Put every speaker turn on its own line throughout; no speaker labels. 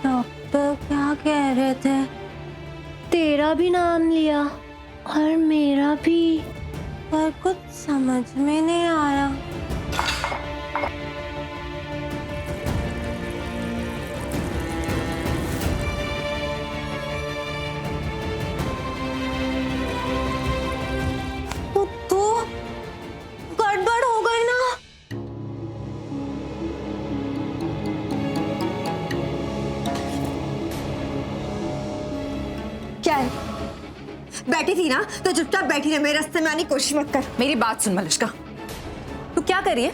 Doctor क्या कह रहे थे?
तेरा भी नाम लिया और मेरा भी,
पर कुछ समझ में नहीं आया। तो गड़बड़ हो गई ना?
क्या है? बैठी थी ना तो चुपचाप बैठी रहे, मेरे रास्ते में आने की कोशिश मत कर।
मेरी बात सुन मलिष्का, तू क्या कर रही है?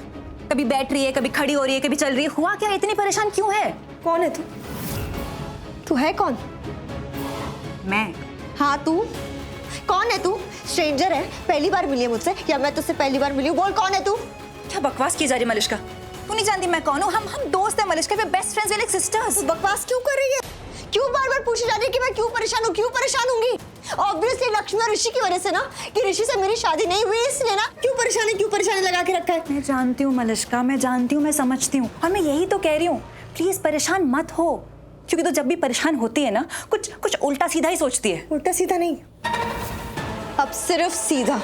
कभी बैठ रही है, कभी खड़ी हो रही है, कभी चल रही है। हुआ क्या? इतनी परेशान क्यों है?
कौन है तू? तू है कौन?
मैं?
हाँ तू कौन है? तू स्ट्रेंजर है? पहली बार मिली है मुझसे या मैं तुझसे पहली बार मिली हूँ? बोल कौन है तू?
क्या बकवास की जा रही है मलिष्का? तू नहीं जानती मैं कौन हूँ? हम दोस्त हैं Malishka, we best friends, we like sisters.
बकवास क्यों कर रही है? क्यों बार बार पूछी जा रही है कि मैं क्यों परेशान हूँ? क्यों परेशान होंगी? ऑब्वियसली लक्ष्मी और ऋषि की वजह से ना, कि ऋषि से मेरी शादी नहीं हुई इसलिए ना। क्यों परेशानी लगा के रखा है?
मैं जानती हूँ मलिष्का, मैं जानती हूँ, मैं समझती हूँ, और मैं यही तो कह रही हूँ, प्लीज परेशान मत हो। क्योंकि तो जब भी परेशान होती है ना, कुछ उल्टा सीधा ही सोचती है।
उल्टा सीधा नहीं, अब सिर्फ सीधा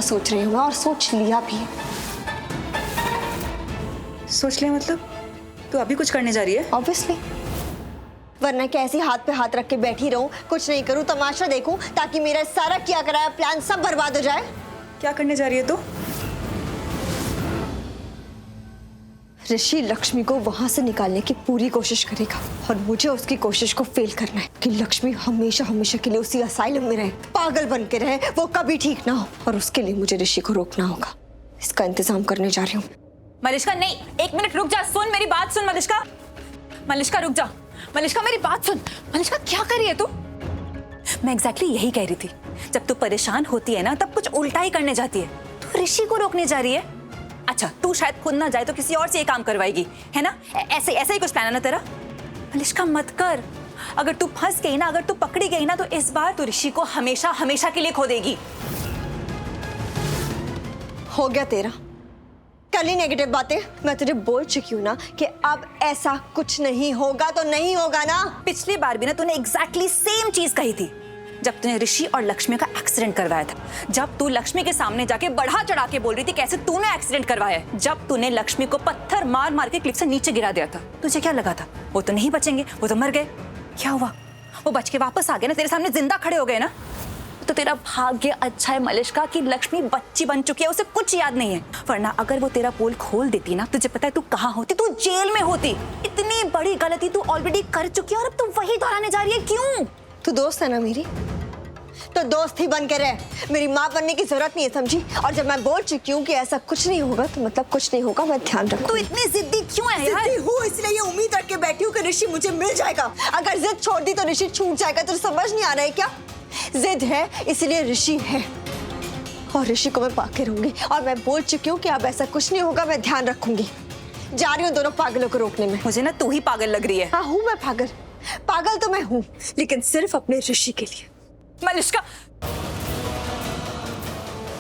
सोच रही हूँ मैं, और सोच लिया भी।
सोच लिया मतलब? तू अभी कुछ करने जा रही है?
ऑब्वियसली, वरना क्या ऐसी हाथ पे हाथ रख के बैठी रहूं, कुछ नहीं करूं, तमाशा देखूं, ताकि मेरा सारा किया कराया प्लान सब बर्बाद हो जाए?
क्या करने जा रही है तू?
ऋषि लक्ष्मी को वहां से निकालने की पूरी कोशिश करेगा और मुझे उसकी कोशिश को फेल करना है कि लक्ष्मी हमेशा हमेशा के लिए उसी असाइलम में रहे, पागल बन के रहे, वो कभी ठीक ना हो। और उसके लिए मुझे ऋषि को रोकना होगा। इसका इंतजाम करने जा रही हूँ।
मलिष्का नहीं, एक मिनट रुक जा, सुन मेरी बात सुन मलिष्का। मलिष्का रुक जा, मलिष्का मेरी बात सुन। मलिष्का क्या कर रही है तू? मैं एग्जैक्टली यही कह रही थी, जब तू परेशान होती है ना तब कुछ उल्टा ही करने जाती है। तू ऋषि को रोकने जा रही है। अच्छा, तू शायद खुद ना जाए तो किसी और से ये काम करवाएगी, है ना? ऐसे ही कुछ प्लान है ना तेरा? मलिष्का मत कर। अगर तू फंस गई ना, अगर तू पकड़ी गई ना, तो इस बार तू ऋषि को हमेशा हमेशा के लिए खो देगी।
हो गया तेरा कल ही नेगेटिव बातें। मैं तुझे बोल चुकी हूँ ना कि अब ऐसा कुछ नहीं होगा तो नहीं होगा ना।
पिछली बार भी ना तूने एग्जैक्टली सेम चीज कही थी, जब तूने ऋषि और लक्ष्मी का एक्सीडेंट करवाया था। जब तू लक्ष्मी के सामने जाके बढ़ा चढ़ा के बोल रही थी कैसे तूने एक्सीडेंट करवाया है। जब तूने लक्ष्मी को पत्थर मार मार के क्लिफ से नीचे गिरा दिया था, तुझे क्या लगा था वो तो नहीं बचेंगे, वो तो मर गए। क्या हुआ? वो बच के वापस आ गए ना, तेरे सामने जिंदा खड़े हो गए ना। तो तेरा भाग्य अच्छा है मलिष्का कि लक्ष्मी बच्ची बन चुकी है, उसे कुछ याद नहीं है। वरना अगर वो तेरा पोल खोल देती ना, तुझे पता है तू कहाँ होती? तू जेल में होती। इतनी बड़ी गलती तू ऑलरेडी कर चुकी है और अब तू वही दोहराने जा रही है। क्यों?
तू दोस्त है ना मेरी, तो दोस्त ही बन के रहे। मेरी माँ बनने की जरूरत नहीं है, समझी? और जब मैं बोल चुकी हूँ कि ऐसा कुछ नहीं होगा तो मतलब कुछ नहीं होगा। मैं ध्यान रखूँ।
तू इतनी जिद्दी क्यों है यार?
जिद्दी हूँ इसलिए ये उम्मीद रख के बैठी हूँ कि ऋषि मुझे मिल जाएगा। अगर जिद छोड़ दी तो ऋषि छूट जाएगा। तुझे समझ नहीं आ रहा है क्या? जिद है इसलिए ऋषि है, और ऋषि को मैं पाके रहूंगी। और मैं बोल चुकी हूँ कि अब ऐसा कुछ नहीं होगा। मैं ध्यान रखूंगी। जा रही हूँ दोनों पागलों को रोकने में।
मुझे ना तू ही पागल लग रही है।
हाँ हूँ मैं पागल। पागल तो मैं हूँ, लेकिन सिर्फ अपने ऋषि के लिए।
मलिष्का,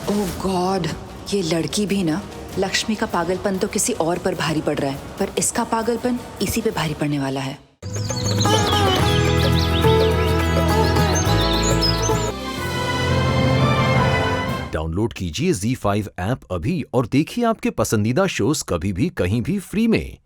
ओह गॉड, ये लड़की भी ना, लक्ष्मी का पागलपन तो किसी और पर भारी पड़ रहा है, पर इसका पागलपन इसी पे भारी पड़ने वाला है।
डाउनलोड कीजिए ZEE5 ऐप अभी और देखिए आपके पसंदीदा शोज कभी भी कहीं भी फ्री में।